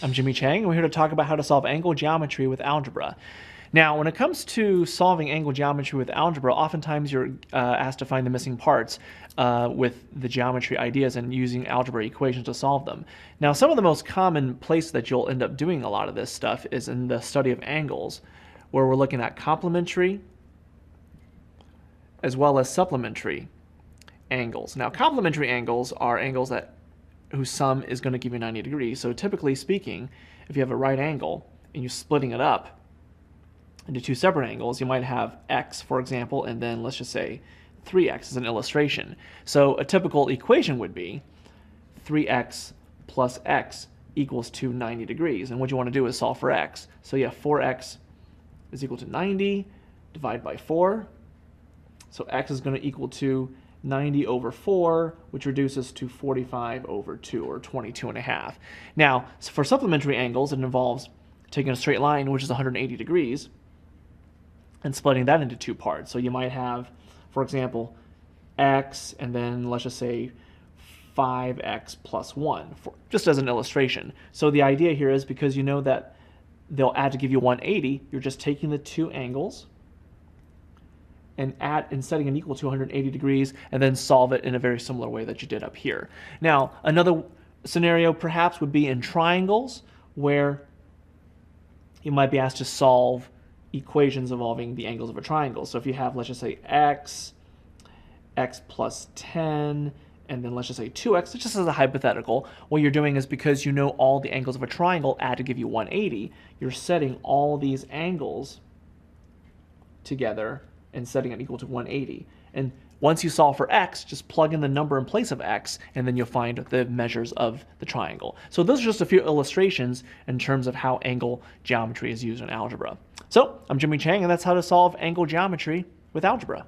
I'm Jimmy Chang, and we're here to talk about how to solve angle geometry with algebra. Now, when it comes to solving angle geometry with algebra, oftentimes you're asked to find the missing parts with the geometry ideas and using algebra equations to solve them. Now, some of the most common places that you'll end up doing a lot of this stuff is in the study of angles, where we're looking at complementary as well as supplementary angles. Now, complementary angles are angles that whose sum is going to give you 90 degrees. So typically speaking, if you have a right angle and you're splitting it up into two separate angles, you might have x, for example, and then let's just say 3x as an illustration. So a typical equation would be 3x plus x equals to 90 degrees. And what you want to do is solve for x. So you have 4x is equal to 90, divide by 4. So x is going to equal to 90 over 4, which reduces to 45 over 2, or 22 and a half. Now, for supplementary angles, it involves taking a straight line, which is 180 degrees, and splitting that into two parts. So you might have, for example, x, and then let's just say 5x plus 1, just as an illustration. So the idea here is, because you know that they'll add to give you 180, you're just taking the two angles and setting an equal to 180 degrees, and then solve it in a very similar way that you did up here. Now, another scenario perhaps would be in triangles, where you might be asked to solve equations involving the angles of a triangle. So if you have, let's just say x plus 10, and then let's just say 2x, just as a hypothetical, what you're doing is, because you know all the angles of a triangle add to give you 180, you're setting all these angles together and setting it equal to 180. And once you solve for x, just plug in the number in place of x, and then you'll find the measures of the triangle. So those are just a few illustrations in terms of how angle geometry is used in algebra. So I'm Jimmy Chang, and that's how to solve angle geometry with algebra.